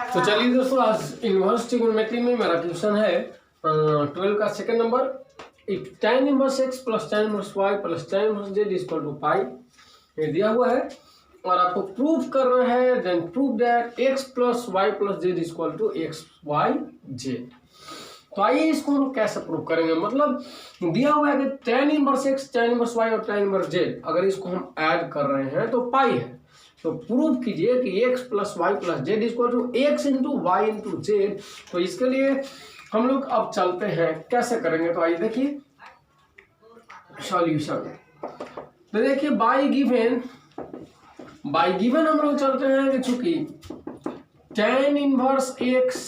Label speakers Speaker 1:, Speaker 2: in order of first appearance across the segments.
Speaker 1: तो चलिए दोस्तों, आज इनवर्स ट्रिग्नोमेट्री में मेरा क्वेश्चन है 12 का second number. If tan inverse x plus tan inverse y plus tan inverse z equal to pi, ये दिया हुआ है और आपको प्रूफ करना है। Then proof that x plus y plus z equal to x y z. तो आइए इसको हम कैसे प्रूफ करेंगे। मतलब दिया हुआ है कि tan inverse x, tan inverse y और tan इनवर्स z, अगर इसको हम ऐड कर रहे हैं तो पाई है। तो प्रूफ कीजिए कि x plus y plus z equal to x into y into z. तो इसके लिए हम लोग अब चलते हैं, कैसे करेंगे। तो आइए देखिए सॉल्यूशन। तो देखिए बाय गिवन हम लोग चलते हैं कि चूंकि tan inverse x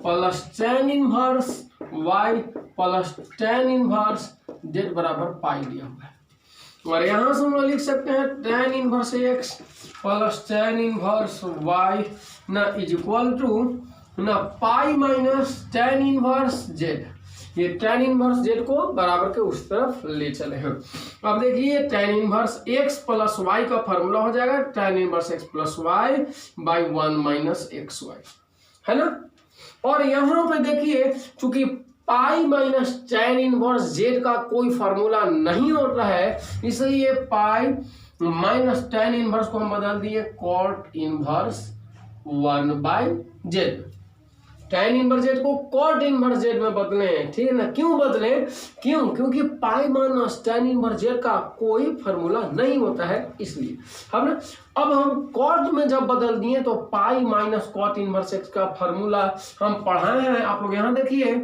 Speaker 1: plus tan inverse y plus tan inverse z बराबर पाई दिया हुआ है। और यहां से हम लोग लिख सकते हैं tan inverse x plus tan inverse y ना इज इक्वल टू ना pi minus tan inverse z। ये tan इनवर्स z को बराबर के उस तरफ ले चले हैं। अब देखिए tan inverse x plus y का फॉर्मूला हो जाएगा tan inverse x plus y by 1 minus x y, है ना। और यहाँ पे देखिए चूंकि pi minus tan inverse z का कोई फॉर्मूला नहीं होता है, इसलिए पाई माइनस tan इनवर्स को हम बदल दिए cot inverse 1 by Z. tan inverse z को cot इनवर्स z में बदले हैं, ठीक है ना। क्यों बदले? क्योंकि पाई माइनस tan इनवर्स z का कोई फॉर्मूला नहीं होता है, इसलिए अब हम cot में जब बदल दिए तो pi minus cot inverse x का फॉर्मूला हम पढ़ाए हैं। आप लोग यहाँ देखिए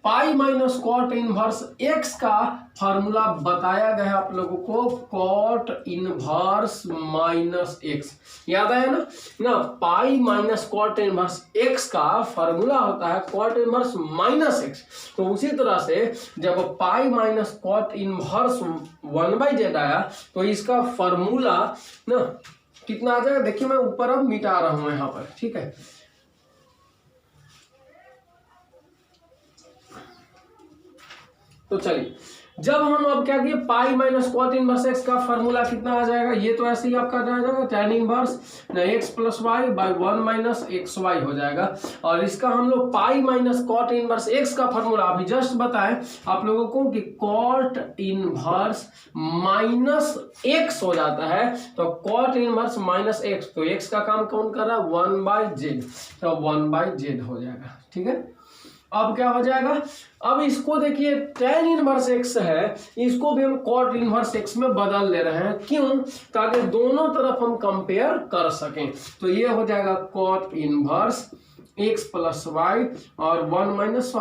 Speaker 1: pi minus cot inverse x का फॉर्मूला बताया गया है आप लोगों को कॉट इनवर्स माइनस x, याद आया ना। Pi minus cot inverse x का फॉर्मूला होता है कॉट इनवर्स माइनस x। तो उसी तरह से जब pi minus cot inverse 1 by z आया तो इसका फॉर्मूला ना कितना आ जाएगा। देखिए मैं ऊपर अब मिटा रहा हूं यहाँ पर, ठीक है। तो चलिए जब हम अब क्या किए pi minus cot inverse x का फॉर्मूला कितना आ जाएगा। ये तो ऐसे ही आपका आ जाएगा tan inverse x plus y by 1 minus x y हो जाएगा। और इसका हम लोग pi minus cot inverse x का फॉर्मूला अभी जस्ट बताएं आप लोगों को कि कॉट इनवर्स माइनस x हो जाता है। तो कॉट इनवर्स माइनस x, तो x का काम कौन कर रहा है 1 बाई जेड, तो 1 बाई जेड हो जाएगा, ठीक है। अब क्या हो जाएगा, अब इसको देखिए tan इनवर्स x है, इसको भी हम cot इनवर्स x में बदल ले रहे हैं। क्यों? ताकि दोनों तरफ हम कंपेयर कर सकें। तो ये हो जाएगा cot inverse x plus y और 1 माइनस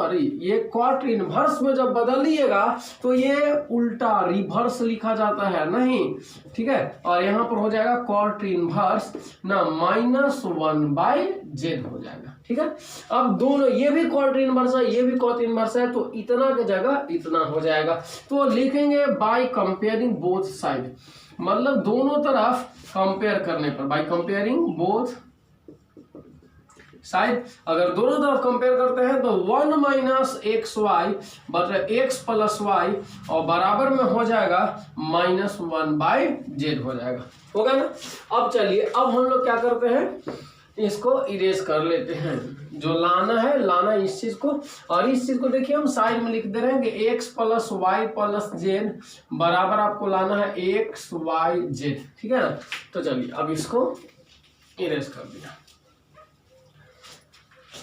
Speaker 1: ये cot इनवर्स में जब बदलिएगा तो ये उल्टा रिवर्स लिखा जाता है नहीं, ठीक है। और यहाँ पर हो जाएगा cot इनवर्स ना माइनस 1 बाई जेड हो जाएगा, ठीक है। अब दोनों ये भी cot इनवर्स है, ये भी cot इनवर्स है, तो इतना की जगह इतना हो जाएगा। तो लिखेंगे बाय कंपेयरिंग बोथ साइड, मतलब दोनों तरफ कंपेयर करने पर, बाय कंपेयरिंग बोथ साइड। अगर दोनों तरफ कंपेयर करते हैं तो 1 माइनस एक्स वाई बटे एक्स प्लस वाई और बराबर में हो जाएगा माइनस 1 बाई जेड हो जाएगा, होगा ना। अब चलिए अब हम लोग क्या करते हैं, इसको इरेज कर लेते हैं। जो लाना इस चीज को, और इस चीज को देखिए हम साइड में लिख दे रहे हैं कि x plus y plus z बराबर आपको लाना है एक्स वाई जेड, ठीक है ना। तो चलिए अब इसको इरेज कर दिया।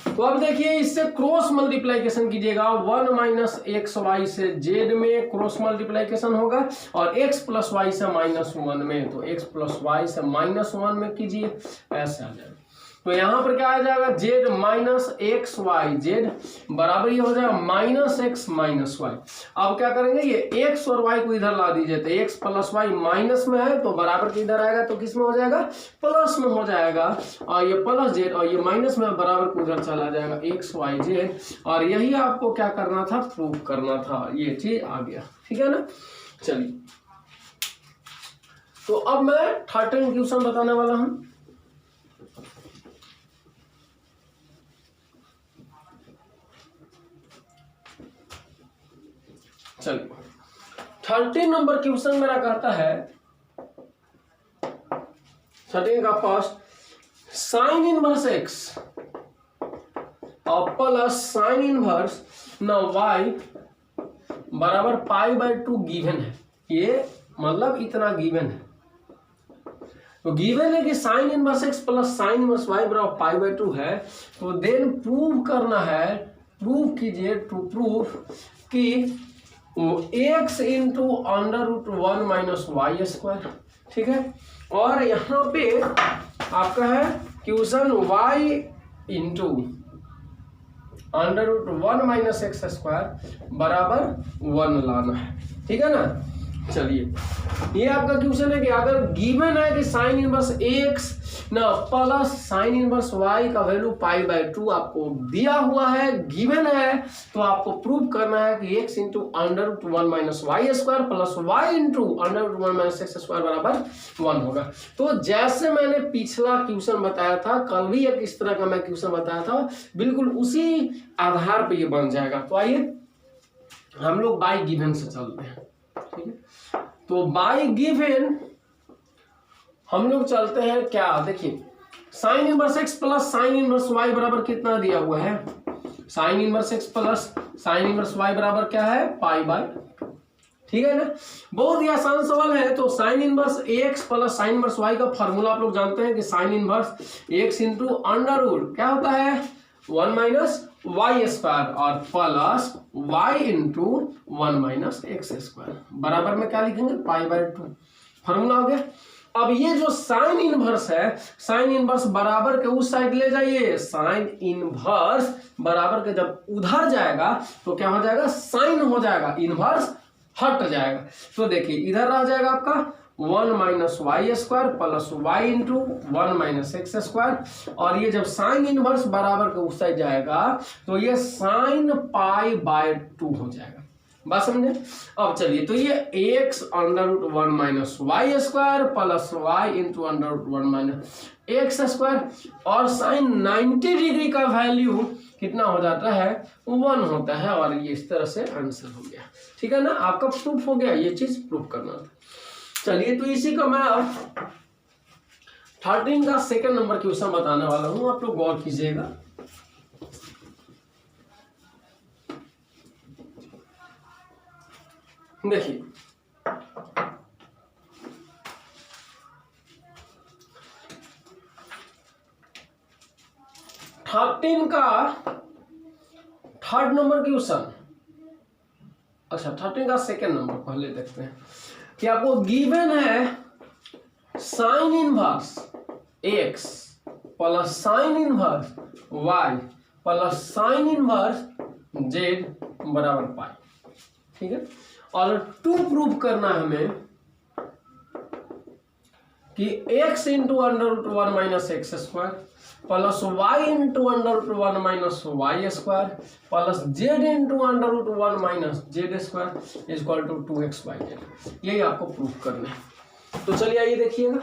Speaker 1: तो अब देखिए इससे क्रॉस मल्टीप्लाइकेशन कीजिएगा, 1 माइनस एक्स वाई से जेड में क्रॉस मल्टीप्लाइकेशन होगा और x प्लस वाई से माइनस 1 में, तो x प्लस वाई से माइनस 1 में कीजिए, ऐसे आ जाएगा। तो यहाँ पर क्या आ जाएगा z minus x y z बराबर ये हो जाएगा माइनस एक्स माइनस वाई। अब क्या करेंगे, ये x और y को इधर ला दीजिए, तो x प्लस वाई माइनस में है तो बराबर के इधर आएगा तो किस में हो जाएगा प्लस में हो जाएगा। और ये प्लस जेड और ये माइनस में बराबर को उधर चला जाएगा एक्स वाई जेड। और यही आपको क्या करना था, प्रूव करना था। ये चीज आ गया, ठीक है ना। चलिए तो अब मैं 13 क्वेश्चन बताने वाला हूं। चलिए 13 नंबर क्वेश्चन मेरा कहता है, 13 का फर्स्ट साइन इनवर्स एक्स और प्लस साइन इनवर्स ना वाई बराबर π/2 गिवन है। ये मतलब इतना गिवन है, तो गिवन है कि sine inverse x plus sine inverse y बराबर π/2 है। तो देन प्रूव करना है, प्रूव कीजिए, टू प्रूव कि x into √1 minus y square, ठीक है। और यहाँ पे आपका है question y into √1 minus x square बराबर 1 लाना है, ठीक है ना। चलिए, ये आपका क्वेश्चन है कि अगर गिवन है कि साइन इनवर्स एक्स ना प्लस साइन इनवर्स वाई का वैल्यू π/2 आपको दिया हुआ है, गिवन है, तो आपको प्रूव करना है कि x into √1 minus y square plus y into √1 minus x square बराबर 1 होगा। तो जैसे मैंने पिछला क्वेश्चन बताया था, कल भी एक इस तरह का मैं क्वेश्चन बताया था, बिल्कुल उसी आधार पर ये बन जाएगा। तो आइए हम लोग बाय गिवन से चलते हैं, ठीक है। तो बाय गिवन हम लोग चलते हैं, क्या देखिए, sine inverse x plus sine inverse y बराबर कितना दिया हुआ है, sine inverse x plus sine inverse y बराबर क्या है π/2, ठीक है ना। बहुत ही आसान सवाल है। तो sine inverse x plus sine inverse y का फॉर्मूला आप लोग जानते हैं कि साइन इनवर्स एक्स इंटू √ क्या होता है 1 माइनस वाई स्क्वायर और plus y into 1 minus x square बराबर में क्या लिखेंगे π/2, फॉर्मूला हो गया। अब ये जो साइन इनवर्स है, साइन इनवर्स बराबर के उस साइड ले जाइए, साइन इनवर्स बराबर के जब उधर जाएगा तो क्या हो जाएगा, साइन हो जाएगा, इनवर्स हट जाएगा। तो देखिए इधर रह जाएगा आपका 1 minus y square plus y into 1 minus x square, और ये जब साइन इनवर्स बराबर के उस साइड जाएगा तो ये साइन π/2 हो जाएगा। बात समझे। अब चलिए, तो ये x √1 minus y square plus y into √1 minus x square, और साइन 90 डिग्री का वैल्यू कितना हो जाता है 1 होता है, और ये इस तरह से आंसर हो गया, ठीक है ना। आपका प्रूफ हो गया, ये चीज प्रूफ करना था। चलिए, तो इसी का मैं अब 13 का सेकंड नंबर क्वेश्चन बताने वाला हूं, आप लोग गौर कीजिएगा। देखिए, थर्टीन का थर्ड नंबर क्वेश्चन, अच्छा 13 का सेकंड नंबर पहले देखते हैं कि आपको गिवन है sine inverse x plus sine inverse y plus sine inverse z बराबर पाई, ठीक है। और टू प्रूव करना है हमें कि x into √1 minus x square plus y into √1 minus y square plus z into √1 minus z square equal to 2xyz, यही आपको प्रूफ करना है। तो चलिए आइए देखिएगा,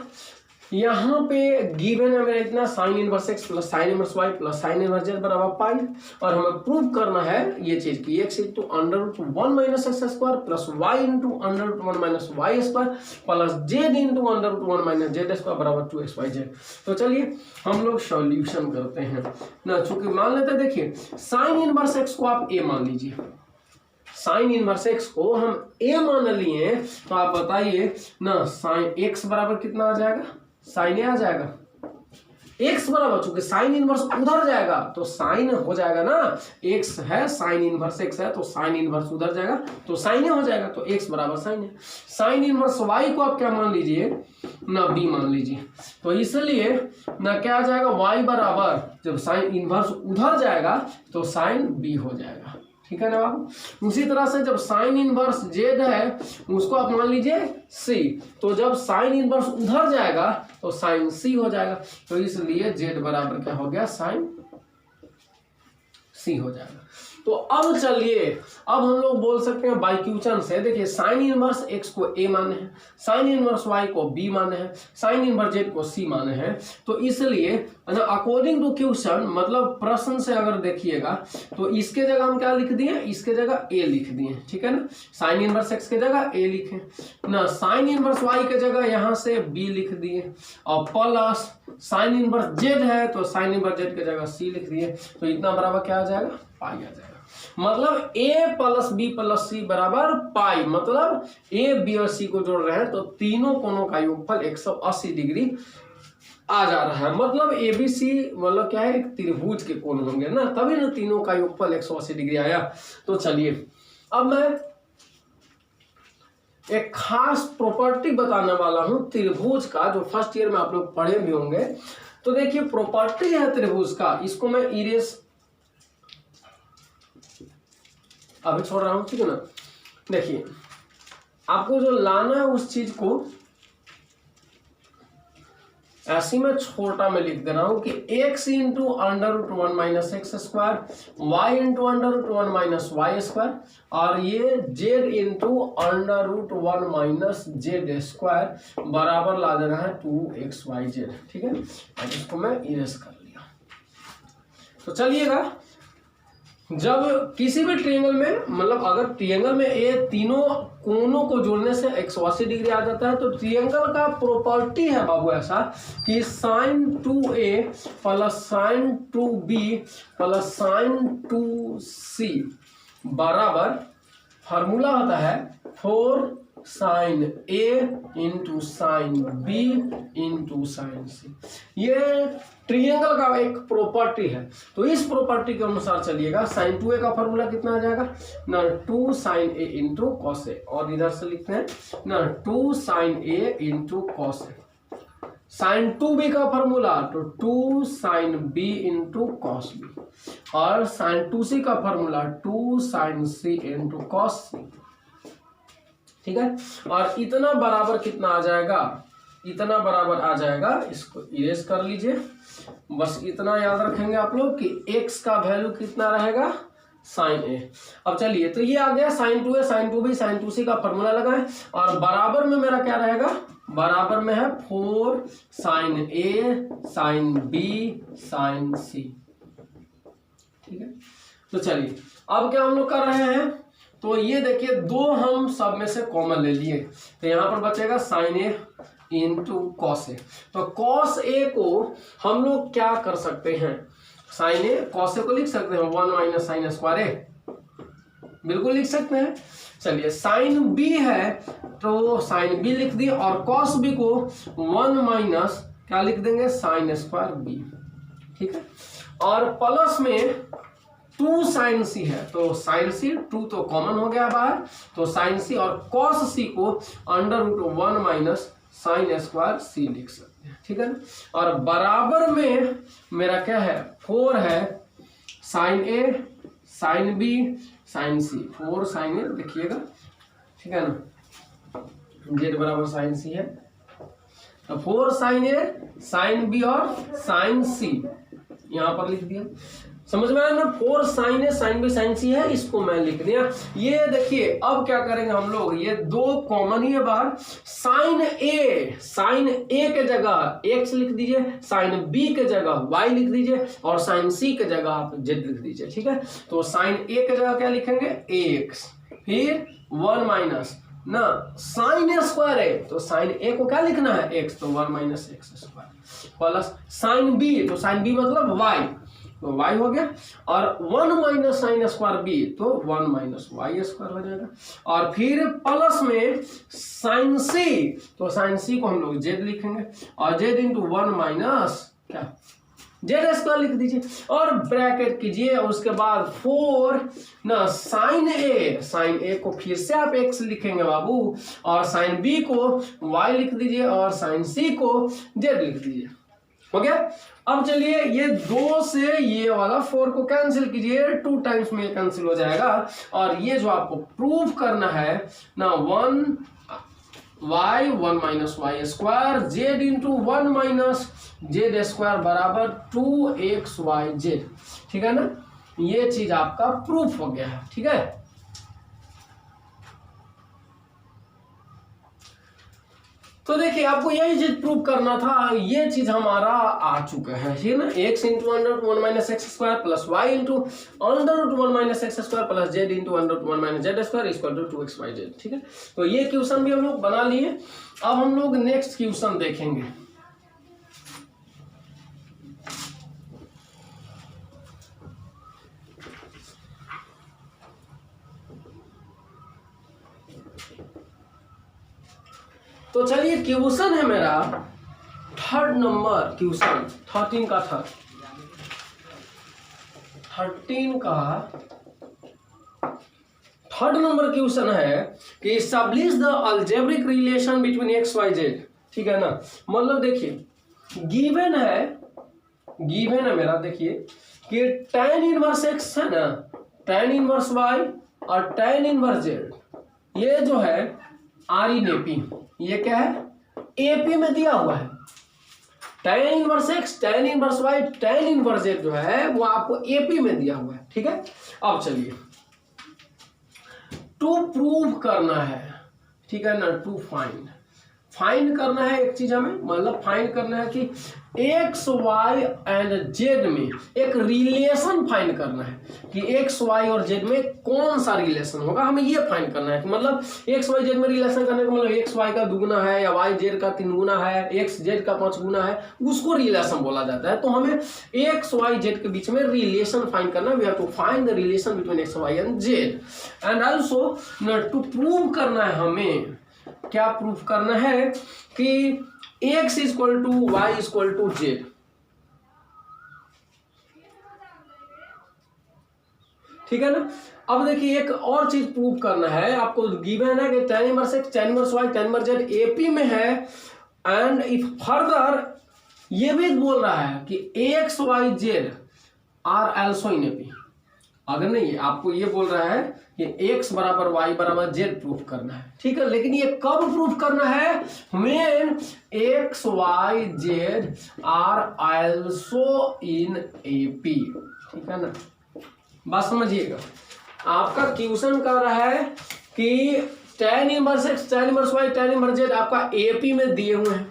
Speaker 1: यहाँ पे गिवन है मेरा इतना sine inverse x plus sine inverse y plus sine inverse z बराबर पाई, और हमें प्रूव करना है ये चीज कि x into √1 minus x square plus y into √1 minus y square plus z into √1 minus z square बराबर 2xyz। तो चलिए हम लोग सॉल्यूशन करते हैं ना, चूंकि मान लेते हैं, देखिए साइन इनवर्स एक्स को आप a मान लीजिए, साइन इनवर्स एक्स को हम a मान लिए, तो आप बताइए ना साइन x बराबर कितना आ जाएगा, साइन ए आ जाएगा, x बराबर, चूंकि साइन इनवर्स उधर जाएगा तो साइन हो जाएगा ना, x है साइन इनवर्स x है तो साइन इनवर्स उधर जाएगा तो साइन ए हो जाएगा, तो x बराबर साइन ए। साइन इनवर्स y को आप क्या मान लीजिए ना, b मान लीजिए, तो इसलिए ना क्या आ जाएगा, y बराबर, जब साइन इनवर्स उधर जाएगा तो साइन b हो जाएगा, ठीक है ना बाबू। उसी तरह से जब साइन इनवर्स जेड है उसको आप मान लीजिए c, तो जब साइन इनवर्स उधर जाएगा तो साइन c हो जाएगा, तो इसलिए जेड बराबर क्या हो गया, साइन c हो जाएगा। तो अब चलिए, अब हम लोग बोल सकते हैं बाई क्वेश्चन से। देखिए साइन इनवर्स एक्स को ए माने हैं, साइन इनवर्स वाई को बी माने हैं, साइन इनवर्स जेड को सी माने हैं। तो इसलिए अकॉर्डिंग टू क्वेश्चन, मतलब प्रश्न से अगर देखिएगा तो इसके जगह हम क्या लिख दिए, इसके जगह ए लिख दिए, ठीक है ना। साइन इनवर्स एक्स के जगह ए लिखे ना, साइन इनवर्स वाई के जगह यहाँ से बी लिख दिए, और प्लस साइन इनवर्स जेड है तो साइन इनवर्स जेड के जगह सी लिख दिए। तो इतना बराबर क्या आ जाएगा, पाई आ जाएगा। मतलब ए प्लस बी प्लस सी बराबर पाई, मतलब ए बी और सी को जोड़ रहे हैं तो तीनों कोणों का योगफल 180 डिग्री आ जा रहा है। मतलब ए बी सी मतलब क्या है, एक त्रिभुज के कोण होंगे ना, तभी ना तीनों का योगफल 180 डिग्री आया। तो चलिए अब मैं एक खास प्रॉपर्टी बताने वाला हूं त्रिभुज का, जो फर्स्ट ईयर में आप लोग पढ़े भी होंगे। तो देखिए प्रॉपर्टी है त्रिभुज का, इसको मैं इरेज अभी छोड़ रहा हूं, ठीक है ना। देखिए आपको जो लाना है उस चीज को ऐसी मैं छोटा में लिख दे रहा हूं कि x into under root 1 minus x square, y into under root 1 minus y square, और ये z into under root 1 minus z square बराबर ला देना है 2xyz, ठीक है। अब इसको मैं इरेज कर लिया। तो चलिएगा, जब किसी भी ट्रायंगल में, मतलब अगर ट्रायंगल में ये तीनों कोनों को जोड़ने से 180 डिग्री आ जाता है, तो ट्रायंगल का प्रॉपर्टी है बाबू ऐसा कि sine 2a plus sine 2b plus sine 2c बराबर फार्मूला होता है 4 sine a into sine b into sine c। ये ट्रायंगल का एक प्रॉपर्टी है। तो इस प्रॉपर्टी के अनुसार चलिएगा, साइन 2a का फॉर्मूला कितना आ जाएगा ना, 2 sine a into cos a, और इधर से लिखते हैं ना 2 sine a into cos a। Sine 2b का फॉर्मूला तो 2 sine b into cos b, और साइन 2c का formula 2 sine c into cos c, ठीक है। और इतना बराबर कितना आ जाएगा, इतना बराबर आ जाएगा, इसको इरेज कर लीजिए। बस इतना याद रखेंगे आप लोग कि x का वैल्यू कितना रहेगा, साइन a। अब चलिए, तो ये आ गया sign 2a sign 2b sign 2c का फॉर्मूला लगाएं, और बराबर में मेरा क्या रहेगा, बराबर में है 4 sine a sine b sine c, ठीक है। तो चलिए अब क्या हम लोग कर रहे हैं, तो ये देखिए दो हम सब में से कॉमन ले लिए, तो यहां पर बचेगा sign A into cos A. तो कॉस ए को हम लोग क्या कर सकते हैं, साइन ए कॉस ए को लिख सकते हैं 1 माइनस साइन स्क्वायर ए, बिल्कुल लिख सकते हैं। चलिए साइन बी है तो साइन बी लिख दिए, और कॉस बी को 1 माइनस क्या लिख देंगे, साइन स्क्वायर बी, ठीक है। और प्लस में 2 साइन सी है तो साइन सी, 2 तो कॉमन हो गया बाहर, तो साइन सी, और कॉस सी को under root 1 minus sine square C लिख सकते हैं, ठीक है ना। और बराबर में मेरा क्या है, 4 है साइन ए साइन बी साइन सी, 4 साइन ए देखिएगा, ठीक है ना, जेड बराबर साइन सी है, तो 4 साइन ए साइन बी और साइन सी यहां पर लिख दिया। समझ में आया ना, 4 साइन ए साइन बी साइन सी है, इसको मैं लिख दिया। ये देखिए अब क्या करेंगे हम लोग, ये दो कॉमन ही है बाहर, साइन ए के जगह x लिख दीजिए, साइन बी के जगह y लिख दीजिए, और साइन सी के जगह आप z लिख दीजिए, ठीक है। तो साइन ए के जगह क्या लिखेंगे, x, फिर 1 माइनस ना साइन ए स्क्वायर है, तो साइन ए को क्या लिखना है, x, तो 1 minus x square, plus sine b, तो साइन बी मतलब y, तो y हो गया, और 1 माइनस साइन स्क्वायर बी, तो 1 माइनस वाई स्क्वायर हो जाएगा, और फिर प्लस में साइन सी, तो साइन सी को हम लोग z लिखेंगे, और z इंटू 1 माइनस क्या, जेड स्क्वायर लिख दीजिए, और ब्रैकेट कीजिए, उसके बाद 4 ना साइन ए को फिर से आप x लिखेंगे बाबू, और साइन बी को y लिख दीजिए, और साइन सी को z लिख दीजिए, हो गया। अब चलिए ये 2 से ये वाला 4 को कैंसिल कीजिए, 2 टाइम्स में कैंसिल हो जाएगा, और ये जो आपको प्रूव करना है ना 1 minus y square z into 1 minus z square बराबर 2xyz, ठीक है ना। ये चीज आपका प्रूफ हो गया है। ठीक है, तो देखिए आपको यही चीज प्रूव करना था, ये चीज हमारा आ चुका है, ठीक है ना। x into under root 1 minus x square plus y into under root 1 minus x square plus z into under root 1 minus z square equal to 2xyz। ठीक है, तो ये क्वेश्चन भी हम लोग बना लिए। अब हम लोग नेक्स्ट क्वेश्चन देखेंगे। तो चलिए क्वेश्चन है मेरा थर्ड नंबर क्वेश्चन, 13 का 3rd नंबर क्वेश्चन है कि establish the algebraic relation between x y z. ठीक है ना, मतलब देखिए गिवन है मेरा, देखिए कि tan इनवर्स एक्स है ना, tan इनवर्स वाई और tan इनवर्स जेड, ये जो है आर इन एपी, ये क्या है एपी में दिया हुआ है। tan inverse x, tan inverse y, tan inverse z जो है वो आपको एपी में दिया हुआ है। ठीक है, अब चलिए टू प्रूव करना है, ठीक है ना, टू फाइंड करना है एक चीज हमें, मतलब फाइंड करना है कि एक्स वाई एंड जेड में एक रिलेशन फाइंड करना है कि एक्स वाई और जेड में कौन सा रिलेशन होगा, हमें ये फाइंड करना है कि मतलब एक्स वाई जेड में रिलेशन करने का मतलब एक्स वाई का दुगुना है या वाई जेड का 3 गुना है, एक्स जेड का 5 गुना है, उसको रिलेशन बोला जाता है। तो हमें एक्स वाई जेड के बीच में रिलेशन फाइंड करना है। We have to find the relation between x y and z and also to prove करना है, हमें क्या प्रूफ करना है कि x equal to y equal to z. ठीक है ना, अब देखिए एक और चीज प्रूव करना है आपको, गिवन है कि tan inverse x, tan inverse y, tan inverse z AP में है एंड इफ फर्दर ये भी बोल रहा है कि x y z are also in AP. अगर नहीं आपको ये बोल रहा है कि x बराबर y बराबर z प्रूफ करना है। ठीक है, लेकिन ये कब प्रूफ करना है, when x y z are also in AP. ठीक है ना, बात समझिएगा। आपका क्वेश्चन कर रहा है कि tan inverse x, tan inverse y, tan inverse z आपका एपी में दिए हुए हैं,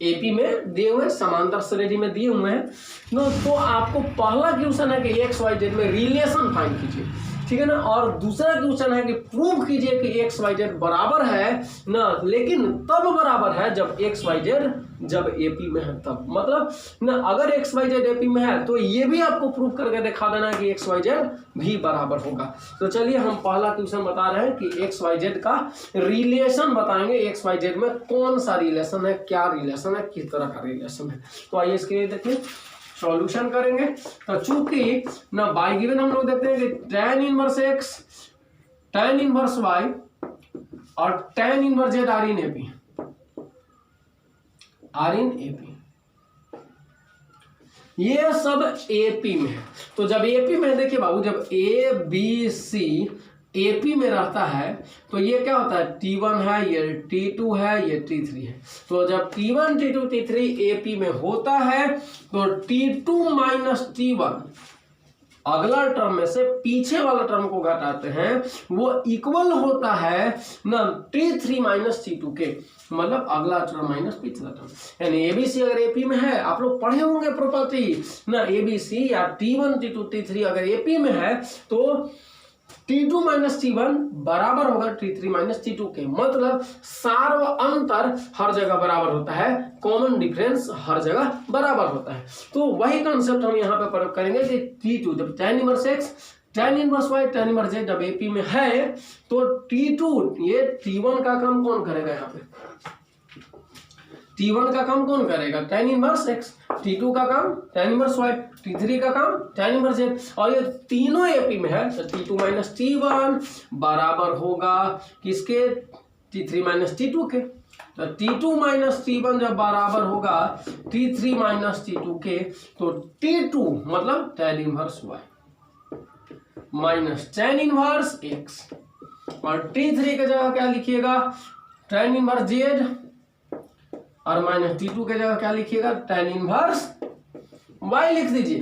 Speaker 1: एपी में दिए हुए हैं, समांतर श्रेणी में दिए हुए हैं। तो आपको पहला क्वेश्चन है कि एक्स वाई जेड में रिलेशन फाइंड कीजिए। ठीक है ना, और दूसरा क्वेश्चन है कि प्रूव कीजिए कि एक्स वाई जेड बराबर है ना, लेकिन तब बराबर है जब एक्स वाई जेड जब एपी में है तब, मतलब ना अगर एक्स वाई जेड एपी में है तो ये भी आपको प्रूव करके दिखा देना है कि एक्स वाई जेड भी बराबर होगा। तो चलिए हम पहला क्वेश्चन बता रहे हैं कि एक्स वाई जेड का रिलेशन बताएंगे, एक्स वाई जेड में कौन सा रिलेशन है, क्या रिलेशन है, किस तरह का रिलेशन है। तो आइए इसके लिए देखिए सॉल्यूशन करेंगे। तो चूंकि ना बाय गिवन हम लोग देखते हैं कि tan inverse x, tan inverse y और tan inverse z are in AP, ये सब एपी में है। तो जब एपी में देखिए बाबू, जब ए बी सी एपी में रहता है तो ये क्या होता है, T1 है, ये T2 है, ये T3 है। तो जब T1 T2 T3 एपी में होता है तो T2 माइनस T1 अगला टर्म में से पीछे वाला टर्म को घटाते हैं, वो इक्वल होता है ना T3 माइनस T2 के, मतलब अगला टर्म माइनस पिछला टर्म। यानी एबीसी अगर एपी में है, आप लोग पढ़े होंगे प्रॉपर्टी ना, एबीसी या T1 T2 T3 अगर एपी में है तो T2 माइनस T1 बराबर होगा T3 माइनस T2 के, मतलब सार्व अंतर हर जगह बराबर होता है, कॉमन डिफरेंस हर जगह बराबर होता है। तो वही कॉन्सेप्ट हम यहाँ पे प्रयोग करेंगे कि T2 जब tan inverse x, tan inverse y, tan inverse z जब एपी में है तो T2 ये T1 का काम कौन करेगा, यहाँ पे T1 का काम कौन करेगा, tan इनवर्स x, T2 का काम tan इनवर्स y, T3 का काम tan इनवर्स z, और ये तीनों एपी में है तो T2 माइनस T1 बराबर होगा किसके, T3 माइनस T2 के। तो T2 माइनस T1 जब बराबर होगा T3 माइनस T2 के तो T2 मतलब tan inverse y minus tan inverse x, और T3 की जगह क्या लिखिएगा, tan इनवर्स z, और माइनस T2 के जगह क्या लिखिएगा, tan इनवर्स y लिख दीजिए।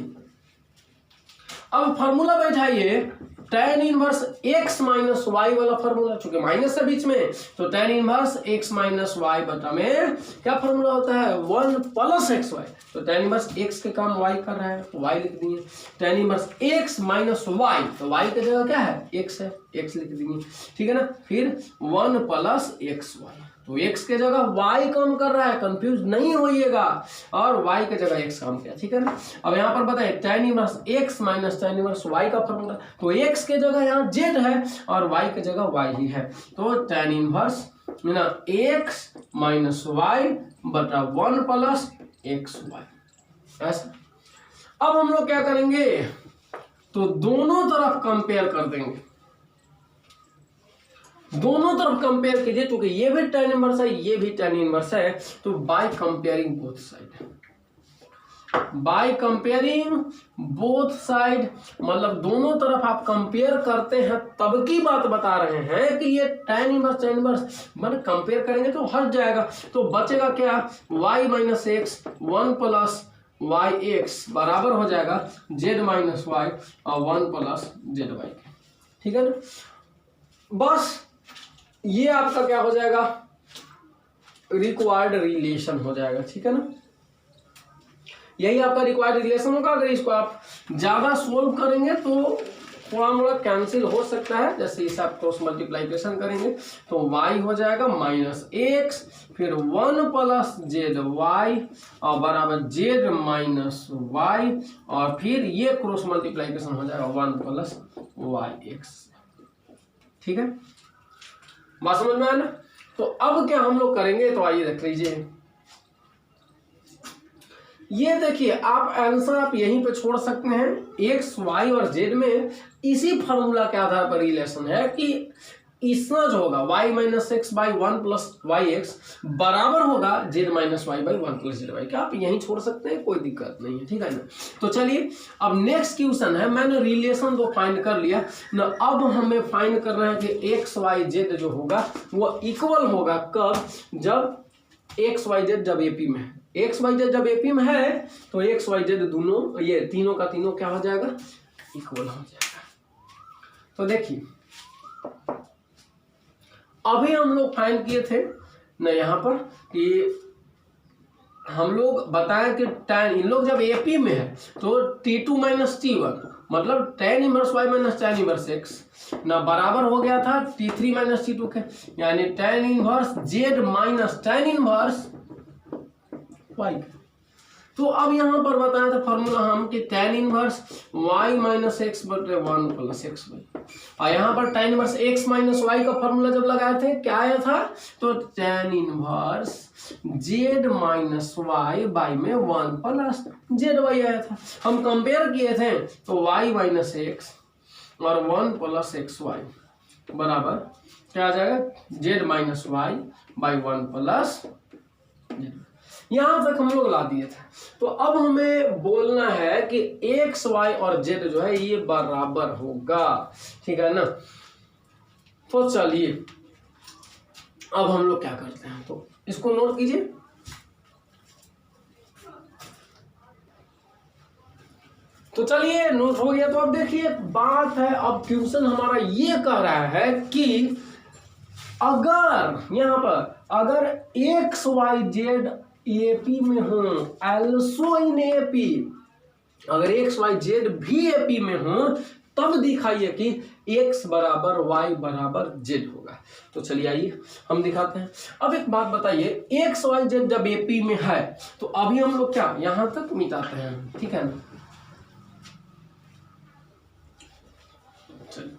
Speaker 1: अब फार्मूला बैठाइए tan inverse x minus y वाला फार्मूला, चूंकि माइनस है बीच में तो tan inverse x minus y बटा में क्या फार्मूला होता है 1 प्लस एक्स वाई। तो tan इनवर्स x के काम y कर रहा है तो y लिख देंगे, tan inverse x minus y तो y की जगह क्या है x है, x लिख देंगे, ठीक है ना। फिर 1 प्लस एक्स वाई, तो x के जगह y काम कर रहा है, कंफ्यूज नहीं होइएगा, और y के जगह x काम किया, ठीक है ना। अब यहाँ पर बताइए tan inverse x minus tan inverse y का फॉर्मूला, तो x के जगह यहाँ z है और y के जगह y ही है, तो tan इनवर्स ना x माइनस y बटा 1 प्लस एक्स वाई ऐसा। अब हम लोग क्या करेंगे, तो दोनों तरफ कंपेयर कर देंगे, दोनों तरफ कंपेयर कीजिए, क्योंकि ये भी tan इनवर्स है ये भी tan इनवर्स है, तो by comparing both side, by comparing both side मतलब दोनों तरफ आप कंपेयर करते हैं तब की बात बता रहे हैं कि ये tan इनवर्स मतलब कंपेयर करेंगे तो हट जाएगा, तो बचेगा क्या y minus x 1 plus y x बराबर हो जाएगा z माइनस वाई और 1 प्लस जेड वाई, ठीक है ना। बस ये आपका क्या हो जाएगा रिक्वायर्ड रिलेशन हो जाएगा, ठीक है ना। यही आपका रिक्वायर्ड रिलेशन होगा। अगर इसको आप ज्यादा सोल्व करेंगे तो थोड़ा मोड़ा कैंसिल हो सकता है, जैसे इसे आप क्रॉस मल्टीप्लाइकेशन करेंगे तो y हो जाएगा माइनस एक्स फिर 1 प्लस जेड वाई और बराबर जेड माइनस वाई और फिर ये क्रॉस मल्टीप्लाइकेशन हो जाएगा 1 प्लस वाई एक्स, ठीक है। बात समझ में आया ना। तो अब क्या हम लोग करेंगे, तो आइए देख लीजिए, ये देखिए आप आंसर आप यहीं पे छोड़ सकते हैं, एक्स वाई और जेड में इसी फार्मूला के आधार पर रिलेशन है कि इसका जो होगा y minus x by 1 plus y x बराबर होगा z minus y by 1 plus z y. क्या आप यहीं छोड़ सकते हैं, कोई दिक्कत नहीं है, ठीक है ना। तो चलिए अब नेक्स्ट क्वेश्चन है, मैंने रिलेशन तो फाइंड कर लिया ना, अब हमें फाइंड करना है कि एक्स वाई जेड जो होगा वो इक्वल होगा कब, जब एक्स वाई जेड जब एपी में है, एक्स वाई जेड जब एपी में है तो एक्स वाई जेड दोनों ये तीनों का तीनों क्या हो जाएगा इक्वल हो जाएगा। तो देखिए अभी हम लोग फाइंड किए थे ना यहाँ पर कि हम लोग बताएं कि tan इन लोग जब एपी में है तो t2 माइनस t1 मतलब tan inverse y minus tan inverse x ना बराबर हो गया था t3 माइनस t2 के, यानी tan inverse z minus tan inverse y। तो अब यहाँ पर बताया था फॉर्मूला हम कि tan inverse y minus x बटे 1 प्लस एक्स वाई, और यहाँ पर tan inverse x minus y का फॉर्मूला जब लगाए थे क्या आया था, तो tan inverse z minus y by में 1 प्लस जेड वाई आया था। हम कंपेयर किए थे तो y माइनस एक्स और 1 प्लस एक्स वाई बराबर क्या आ जाएगा z minus y by 1 plus z. यहां तक हम लोग ला दिए थे। तो अब हमें बोलना है कि एक्स वाई और जेड जो है ये बराबर होगा, ठीक है ना। तो चलिए अब हम लोग क्या करते हैं, तो इसको नोट कीजिए। तो चलिए नोट हो गया। तो अब देखिए बात है, अब क्वेश्चन हमारा ये कह रहा है कि अगर यहां पर अगर एक्स वाई जेड एपी में हो, एल्सो इन एपी, अगर एक्स वाई जेड भी एपी में हो तब दिखाइए कि एक्स बराबर वाई बराबर जेड होगा। तो चलिए आइए हम दिखाते हैं। अब एक बात बताइए, एक्स वाई जेड जब एपी में है तो अभी हम लोग क्या यहां तक मिटाते हैं, ठीक है ना। चलिए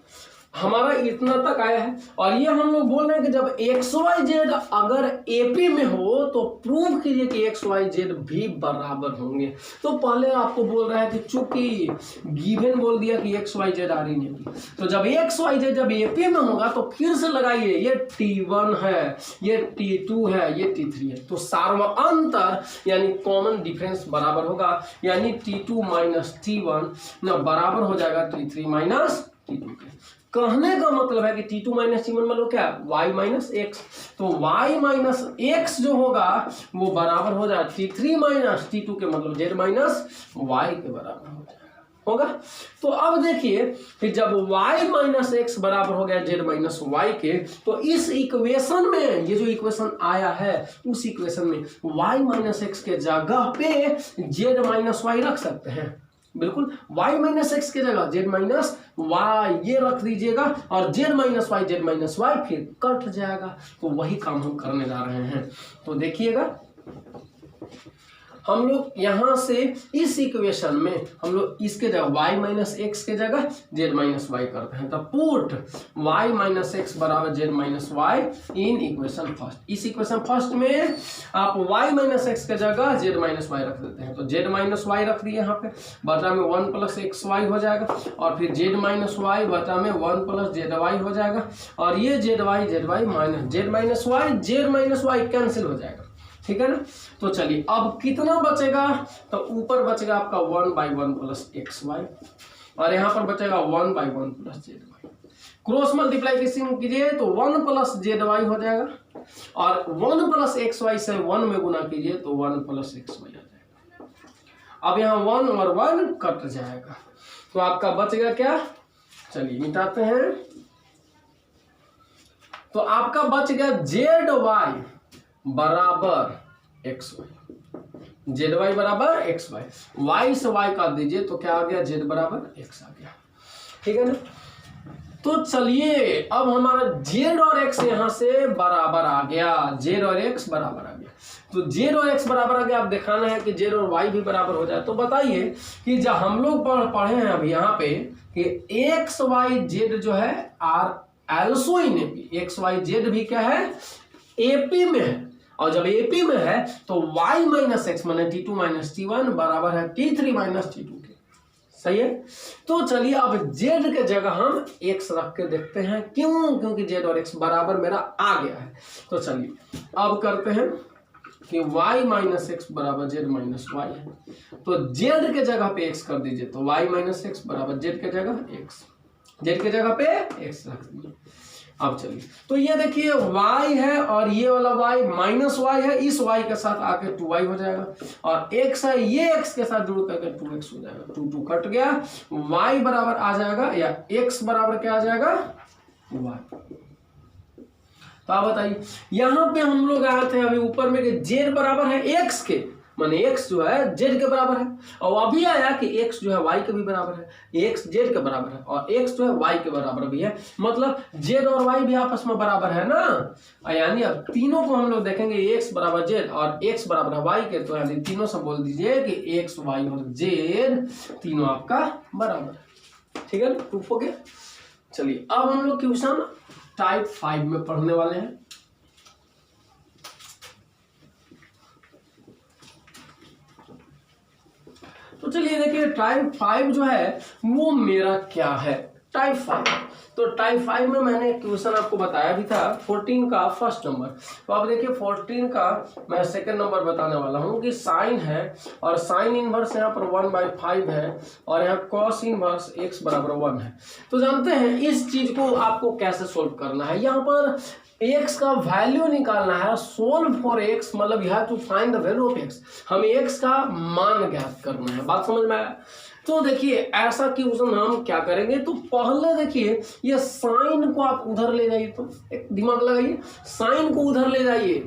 Speaker 1: हमारा इतना तक आया है, और ये हम लोग बोल रहे हैं कि जब एक्स वाई जेड अगर एपी में हो तो प्रूव कीजिए कि एक्स वाई जेड भी बराबर होंगे। तो पहले आपको बोल रहा है कि चूंकि गिवन बोल दिया कि x y z are in AP, तो जब एक्स वाई जेड जब एपी में होगा तो फिर से लगाइए, ये T1 है, ये T2 है, ये T3 है, तो सार्वअंतर यानी कॉमन डिफरेंस बराबर होगा, यानी T2 माइनस T1 ना बराबर हो जाएगा T3 माइनस T2 के। कहने का मतलब है कि T2 माइनस T1 मतलब क्या y माइनस एक्स, तो y माइनस एक्स जो होगा वो बराबर हो जाएगा T3 माइनस T2 के, मतलब z माइनस y के बराबर हो जाएगा। होगा। तो अब देखिए कि जब y माइनस एक्स बराबर हो गया z माइनस वाई के, तो इस इक्वेशन में ये जो इक्वेशन आया है उस इक्वेशन में y माइनस एक्स के जगह पे z माइनस वाई रख सकते हैं। बिल्कुल, y माइनस एक्स के जगह z माइनस वाई ये रख दीजिएगा और z माइनस वाई फिर कट जाएगा। तो वही काम हम करने जा रहे हैं। तो देखिएगा हम लोग यहां से इस इक्वेशन में हम लोग इसके जगह y माइनस एक्स के जगह z माइनस वाई करते हैं। तो पुट y माइनस एक्स बराबर z minus y in equation first. इस इक्वेशन फर्स्ट में आप y माइनस एक्स के जगह z माइनस वाई रख देते हैं। तो z माइनस वाई रख दिए यहाँ पे, बटा में 1 प्लस एक्स वाई हो जाएगा और फिर z माइनस वाई बटा में 1 प्लस जेड वाई हो जाएगा और ये z y minus z minus y cancel हो जाएगा। ठीक है ना। तो चलिए अब कितना बचेगा, तो ऊपर बचेगा आपका 1/1 प्लस एक्स वाई और यहाँ पर बचेगा 1/1 plus z y. Cross multiplication कीजिए तो 1 प्लस जेड वाई हो जाएगा और 1 प्लस एक्स वाई से 1 में गुना कीजिए तो 1 प्लस एक्स वाई आ जाएगा। अब यहाँ 1 और 1 कट जाएगा तो आपका बचेगा क्या, चलिए मिटाते हैं। तो आपका बच गया जेड वाई बराबर एक्स वाई, जेड वाई बराबर एक्स वाई, वाई से वाई काट दीजिए तो क्या आ गया, जेड बराबर एक्स आ गया। ठीक है ना। तो चलिए अब हमारा जेड और एक्स यहां से बराबर आ गया, जेड और एक्स बराबर आ गया। तो जेड और एक्स बराबर आ गया, आप दिखाना है कि जेड और वाई भी बराबर हो जाए। तो बताइए कि जब हम लोग पढ़े हैं अभी यहाँ पे कि एक्स वाई जेड जो है are also in AP, x y z भी क्या है, एपी में है। और जब एपी में है तो y माइनस एक्स माने T2 माइनस T1 बराबर है T3 माइनस T2 के। सही है। तो चलिए अब z के जगह हम x रख के देखते हैं, क्यों, क्योंकि z और x बराबर मेरा आ गया है। तो चलिए अब करते हैं कि y माइनस एक्स बराबर z माइनस वाई है। तो z के जगह पे x कर दीजिए तो y माइनस एक्स बराबर z के जगह x, z के जगह पे x रख दीजिए। अब चलिए तो ये देखिए y है और ये वाला y माइनस वाई है, इस y के साथ आके 2y हो जाएगा और x है, ये x के साथ जुड़ करके 2x हो जाएगा। 2 कट गया, y बराबर आ जाएगा या x बराबर क्या आ जाएगा, y। तो आप बताइए यहां पे हम लोग आए थे अभी ऊपर में कि z बराबर है x के, माने x जो है z के बराबर है, और अभी आया कि x जो है y के भी बराबर है, x z के बराबर है और x जो है y के बराबर भी है, मतलब z और y भी आपस में बराबर है ना। यानी अब तीनों को हम लोग देखेंगे x बराबर z और x बराबर है y के, तो यानी तीनों से बोल दीजिए कि x y और z तीनों आपका बराबर है। ठीक है, प्रूफ हो गया। चलिए अब हम लोग क्वेश्चन टाइप 5 में पढ़ने वाले हैं। तो चलिए देखिए टाइप 5 जो है वो मेरा क्या है, टाइप 5। तो टाइप 5 में मैंने क्वेश्चन आपको बताया भी था 14 का फर्स्ट नंबर। तो अब देखिए 14 का मैं सेकंड नंबर बताने वाला हूँ कि साइन है और साइन इनवर्स यहाँ पर 1/5 है और यहाँ कॉस इनवर्स x बराबर 1 है। तो जानते हैं इस चीज को आपको कैसे सोल्व करना है। यहाँ पर x का वैल्यू निकालना है, सोल्व फॉर x मतलब you have to find the value of x, हमें x का मान ज्ञात करना है। बात समझ में आया। तो देखिए ऐसा क्वेश्चन हम क्या करेंगे, तो पहले देखिए ये साइन को आप उधर ले जाइए, तो एक दिमाग लगाइए, साइन को उधर ले जाइए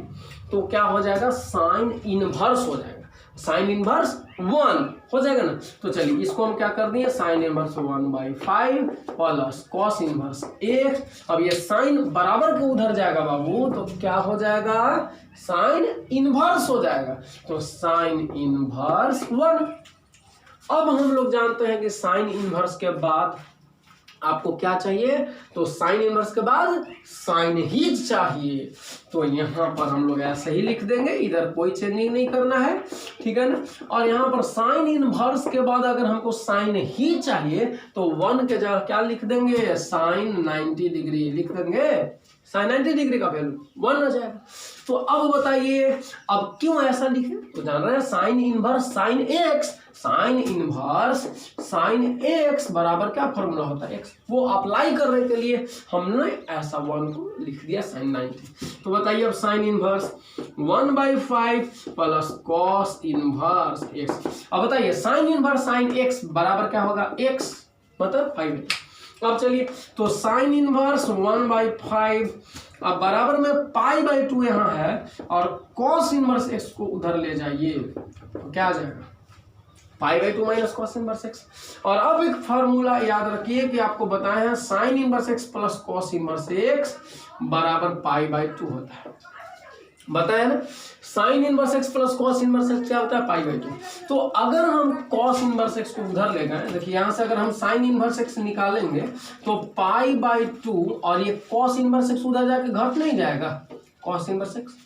Speaker 1: तो क्या हो जाएगा, साइन इनवर्स हो जाएगा, साइन इनवर्स 1 हो जाएगा ना। तो चलिए इसको हम क्या कर दिए, sine inverse 1/5 plus cos inverse x। अब ये साइन बराबर के उधर जाएगा बाबू, तो क्या हो जाएगा, साइन इनवर्स हो जाएगा, तो साइन इनवर्स 1। अब हम लोग जानते हैं कि साइन इनवर्स के बाद आपको क्या चाहिए, तो साइन इनवर्स के बाद साइन ही चाहिए। तो यहाँ पर हम लोग ऐसे ही लिख देंगे, इधर कोई चेंजिंग नहीं करना है। ठीक है ना। और यहाँ पर साइन इनवर्स के बाद अगर हमको साइन ही चाहिए तो 1 के जगह क्या लिख देंगे, साइन 90 डिग्री लिख देंगे, साइन 90 डिग्री का वैल्यू 1 आ जाएगा। तो अब बताइए अब क्यों ऐसा लिखे, तो जान रहे हैं साइन इनवर्स साइन एक्स बराबर क्या फॉर्मूला होता है एक्स, वो अप्लाई करने के लिए हमने ऐसा 1 को लिख दिया साइन 90। तो बताइए अब sine inverse 1/5 plus cos inverse x. अब बताइए साइन इनवर्स साइन एक्स बराबर क्या होगा एक्स मतलब 5। अब चलिए तो साइन इनवर्स 1/5 अब बराबर में पाई/2 यहाँ है और कॉस इनवर्स एक्स को उधर ले जाइए तो क्या आ जाएगा पाई/2 माइनस कॉस इनवर्स एक्स। और अब एक फार्मूला याद रखिए कि आपको बताए हैं sign inverse x plus cos inverse x बराबर पाई/2 होता है, बताया ना। Sign inverse x plus cos inverse x क्या होता है पाई/2। तो अगर हम कॉस इनवर्स एक्स को उधर ले गए, देखिए यहाँ से अगर हम साइन इनवर्स एक्स निकालेंगे तो पाई/2 और ये कॉस इनवर्स एक्स उधर जाके घट नहीं जाएगा, cos inverse x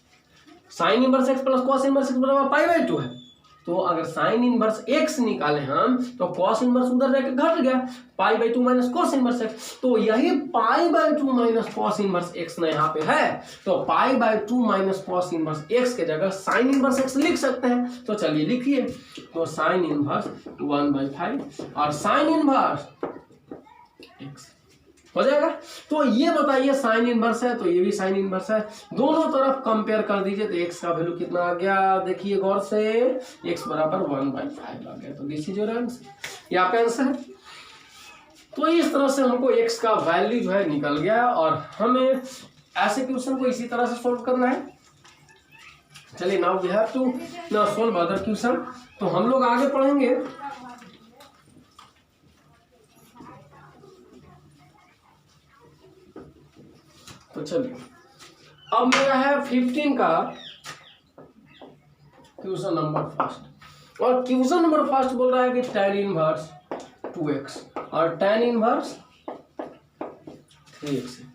Speaker 1: sign inverse x plus cos inverse x बराबर पाई/2 है। तो अगर साइन इनवर्स एक्स निकाले हम तो कॉस इनवर्स उधर जाके घट गया पाई/2 माइनस कॉस इनवर्स एक्स। तो यही पाई/2 माइनस कॉस इनवर्स एक्स ना यहाँ पे है, तो पाई/2 माइनस कॉस इनवर्स एक्स के जगह साइन इनवर्स एक्स लिख सकते हैं। तो चलिए लिखिए, तो साइन इनवर्स 1/5 और साइन इनवर्स एक्स हो जाएगा। तो ये बताइए साइन इनवर्स है तो ये भी साइन इनवर्स है, दोनों तरफ कंपेयर कर दीजिए तो x का वैल्यू कितना आ गया देखिए गौर से, x बराबर 1/5 आ गया। तो दिस इज योर आंसर, ये आपका आंसर है। तो इस तरह से हमको x का वैल्यू जो है निकल गया और हमें ऐसे क्वेश्चन को इसी तरह से सोल्व करना है। चलिए now we have to now solve other question. तो हम लोग आगे पढ़ेंगे तो चलिए अब मेरा है 15 का क्वेश्चन नंबर फर्स्ट और क्वेश्चन नंबर फर्स्ट बोल रहा है कि tan इनवर्स 2x और tan इनवर्स 3x है।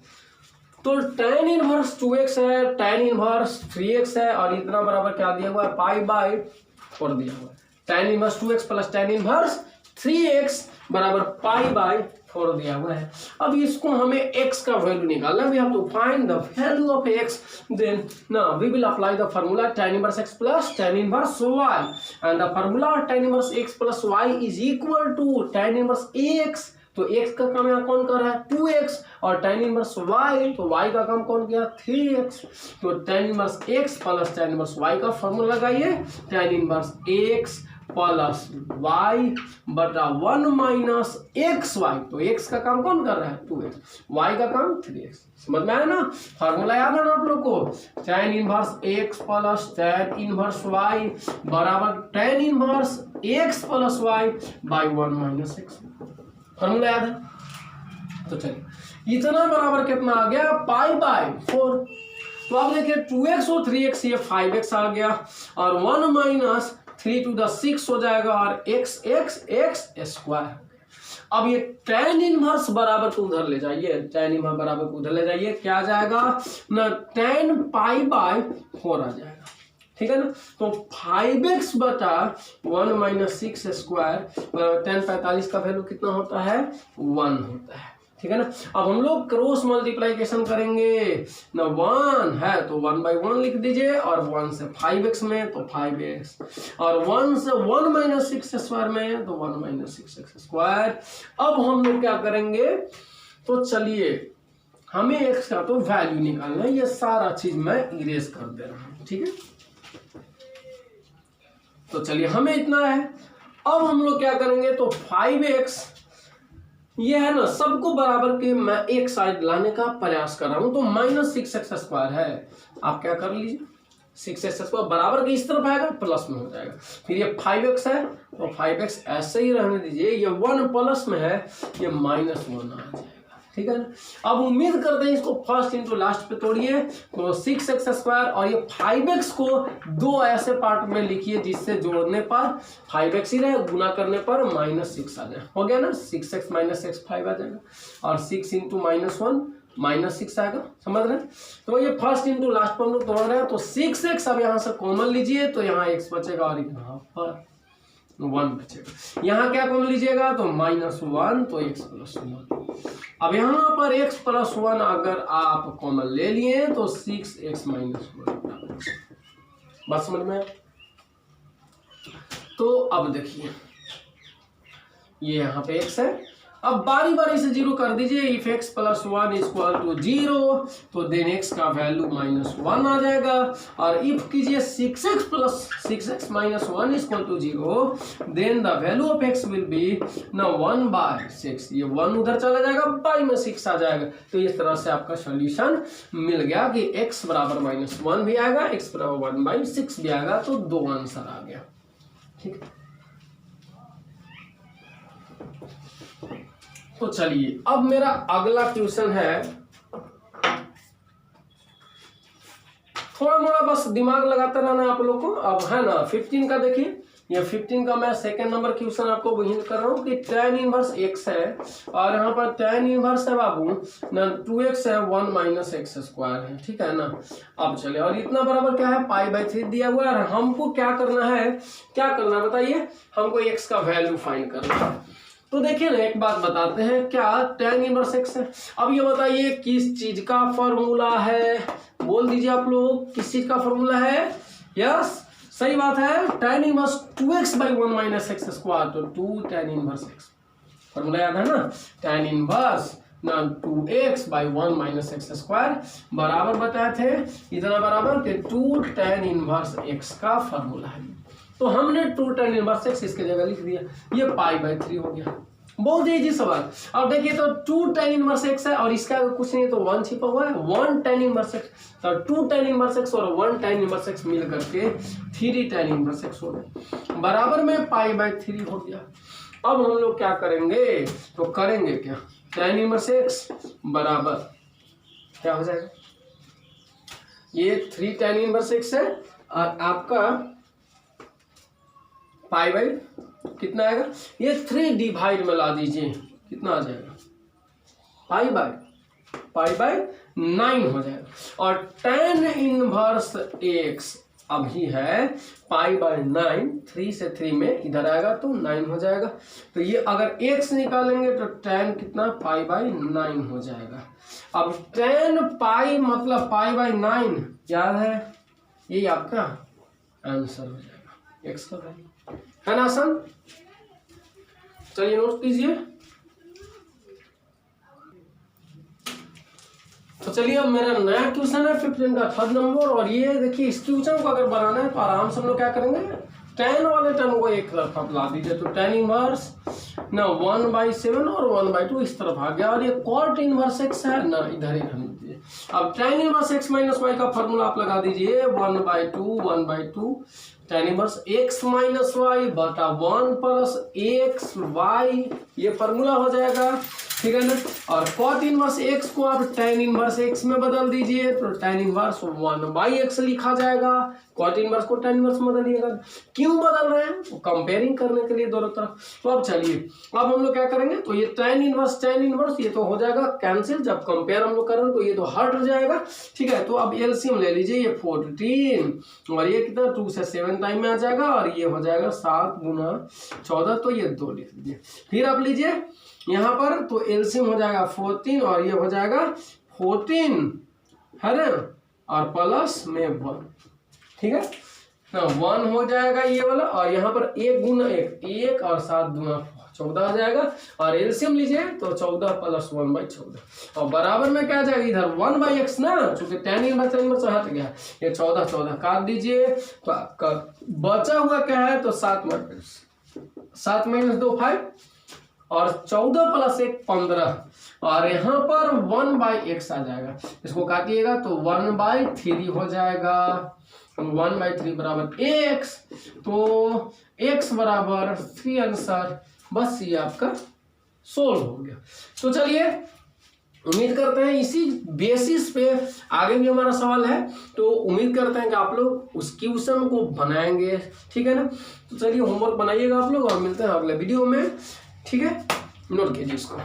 Speaker 1: तो tan इनवर्स 2x है, tan इनवर्स 3x है और इतना बराबर क्या दिया हुआ है पाई/4 दिया हुआ है। tan inverse 2x plus tan inverse 3x बराबर पाई/4 दिया हुआ है। अब इसको हमें x का वैल्यू निकालना है, we have to find the value of x, then now we will apply the formula tan inverse x plus tan inverse y and the formula tan inverse x plus y is equal to tan inverse x। तो x का काम यहाँ कौन कर रहा है 2x और tan inverse y, तो y का काम कौन किया 3x। तो tan inverse x plus tan inverse y का फार्मूला लगाइए, tan inverse x plus y बटा 1 माइनस एक्स वाई। तो x का काम कौन कर रहा है 2x, y का काम 3x। समझ में आया ना, फार्मूला याद है ना आप लोग को, tan inverse x plus tan inverse y बराबर tan inverse x plus y by 1 minus x. Formula याद है। तो चलिए इतना बराबर कितना आ गया पाई/4। तो आप देखिए 2x और 3x ये 5x आ गया और 1 माइनस 3 to the 6 हो जाएगा और x स्क्वायर। अब ये tan इनवर्स बराबर को उधर ले जाइए, tan इनवर्स बराबर को उधर ले जाइए, क्या आ जाएगा ना tan पाई/4 आ जाएगा, ठीक है ना। तो 5x बटा 1 माइनस 6 स्क्वायर tan 45 का वैल्यू कितना होता है 1 होता है, ठीक है ना। अब हम लोग क्रॉस मल्टीप्लिकेशन करेंगे ना, 1 है तो 1/1 लिख दीजिए और 1 से 5x में तो 5x और 1 से 1 माइनस 6 स्क्वायर में तो 1 माइनस 6x स्क्वायर। अब हम लोग क्या करेंगे, तो चलिए हमें x का तो वैल्यू निकालना है, ये सारा चीज मैं इरेज कर दे रहा हूं, ठीक है। तो चलिए हमें इतना है, अब हम लोग क्या करेंगे तो 5x ये है ना सबको बराबर के मैं एक साइड लाने का प्रयास कर रहा हूं, तो माइनस 6x स्क्वायर है, आप क्या कर लीजिए 6x स्क्वायर बराबर के इस तरफ आएगा प्लस में हो जाएगा। फिर ये 5x है तो 5x ऐसे ही रहने दीजिए, ये 1 प्लस में है ये -1 आ जाएगा, ठीक है ना। अब उम्मीद करते हैं इसको फर्स्ट इंटू लास्ट पे तोड़िए, तो 6x स्क्वायर और ये 5x को दो ऐसे पार्ट में लिखिए जिससे जोड़ने पर 5x ही रहे, गुना करने पर -6 आ जाए, हो गया ना 6x माइनस x 5 आ जाएगा और 6 इंटू -1 -6 आएगा, समझ रहे हैं। तो ये फर्स्ट इंटू लास्ट पर हम लोग तोड़ रहे हैं, तो 6x अब यहाँ से कॉमन लीजिए तो यहाँ x बचेगा और यहाँ पर 1 बचेगा। यहाँ क्या कॉमन लीजिएगा तो -1 तो x + 1। अब यहाँ पर x + 1 अगर आप कॉमन ले लिए तो 6x - 1 बात समझ में। तो अब देखिए ये यहाँ पे x है, अब बारी बारी से 0 कर दीजिए। इफ x + 1 = 0 तो देन x का वैल्यू -1 आ जाएगा। और इफ कीजिए 6x - 1 = 0 then the value of x will be ना 1/6। ये 1 उधर चला जाएगा, बाई में 6 आ जाएगा। तो इस तरह से आपका सॉल्यूशन मिल गया कि x बराबर -1 भी आएगा, x बराबर 1/6 भी आएगा। तो 2 आंसर आ गया। ठीक है, तो चलिए अब मेरा अगला क्वेश्चन है, थोड़ा मोड़ा बस दिमाग लगाते रहना आप लोग को। अब है ना 15 का देखिए, ये 15 का मैं सेकंड नंबर क्वेश्चन आपको वही कर रहा हूँ कि tan इनवर्स x है और यहाँ पर tan इनवर्स है बाबू ना 2x है 1 - x² है। ठीक है ना। अब चले और इतना बराबर क्या है π/3 दिया हुआ है और हमको क्या करना है, क्या करना है बताइए, हमको x का वैल्यू फाइंड करना है। तो देखिए ना एक बात बताते हैं, क्या tan इनवर्स x है। अब ये बताइए किस चीज का फॉर्मूला है, बोल दीजिए आप लोग किस चीज का फॉर्मूला है। यस सही बात है, tan इनवर्स 2x/1 - x²। तो 2 tan इनवर्स x फॉर्मूला याद है ना, tan इनवर्स ना 2x/1 - x² बराबर बताए थे इतना बराबर के 2 tan इनवर्स x का फॉर्मूला है। तो हमने 2 tan इनवर्स x इसके जगह लिख दिया, ये π/3 हो गया। बहुत इजी सवाल। अब देखिए तो 2 tan इनवर्स x है और इसका कुछ नहीं तो 1 छिपा हुआ है, 1 tan इनवर्स x। तो 2 tan इनवर्स x और 1 tan इनवर्स x मिल करके 3 tan इनवर्स x हो गया, बराबर में π/3 हो गया। अब हम लोग क्या करेंगे, तो करेंगे क्या, tan इनवर्स x बराबर क्या हो जाएगा, ये 3 tan इनवर्स x है और आपका π/ कितना आएगा, ये 3 डिवाइड में ला दीजिए, कितना आ जाएगा π/9 हो जाएगा। और tan इनवर्स x अभी है π/9, 3 से 3 में इधर आएगा तो 9 हो जाएगा। तो ये अगर x निकालेंगे तो tan कितना π/9 हो जाएगा। अब tan पाई मतलब π/9 याद है, यही आपका आंसर हो जाएगा x का वैल्यू, है ना आसान। चलिए नोट कीजिए। तो चलिए अब मेरा नया क्वेश्चन है 15 का 3rd नंबर। और ये देखिए इस क्वेश्चन को अगर बनाना है तो आराम से हम लोग क्या करेंगे, tan वाले टर्म को एक तरफ आप ला दीजिए। तो tan इनवर्स ना 1/7 और 1/2 इस तरफ आ गया और ये cot इनवर्स x है ना इधर ही रहने दीजिए। अब tan इनवर्स x - y का फॉर्मूला आप लगा दीजिए 1/2 tan इनवर्स x - y बटा 1 + xy, ये फॉर्मूला हो जाएगा। ठीक है ना। और cot इनवर्स x को आप tan इनवर्स x में बदल दीजिए तो tan इनवर्स 1/x लिखा जाएगा। cot इनवर्स को tan इनवर्स में बदलिएगा, क्यों बदल रहे हैं, तो कंपेयरिंग करने के लिए दोनों तरफ। तो अब चलिए अब हम लोग क्या करेंगे, तो ये tan इनवर्स ये तो हो जाएगा कैंसिल, जब कंपेयर हम लोग करें तो ये तो हट जाएगा। ठीक है। तो अब एलसीएम ले लीजिए, ये 14 और ये कितना 2 से 7 टाइम में आ जाएगा और ये हो जाएगा 7 × 14, तो ये 2 लिख दीजिए। फिर आप लीजिए यहाँ पर तो एलसीएम हो जाएगा 14 और ये हो जाएगा 14 है ना, और प्लस में 1। ठीक है ना, 1 हो जाएगा ये वाला और यहाँ पर 1 × 1 और 7 × 14 आ जाएगा। और एलसीएम लीजिए तो 14 + 1/14 और बराबर में क्या आ जाएगा, इधर 1/x ना, चूंकि tan इनवर्स हट गया, ये 14 काट दीजिए तो आपका बचा हुआ क्या है, तो 7 - 2 5 और 14 + 1 15 और यहाँ पर 1/x आ जाएगा। इसको काटिएगा तो 1/3 हो जाएगा। 1/3 बराबर x, तो x बराबर 3 आंसर। बस ये आपका सोल्व हो गया। तो चलिए उम्मीद करते हैं इसी बेसिस पे आगे भी हमारा सवाल है, तो उम्मीद करते हैं कि आप लोग उस क्वेश्चन को बनाएंगे। ठीक है ना। तो चलिए होमवर्क बनाइएगा आप लोग और मिलते हैं अगले वीडियो में। ठीक है, नोट कीजिए इसको।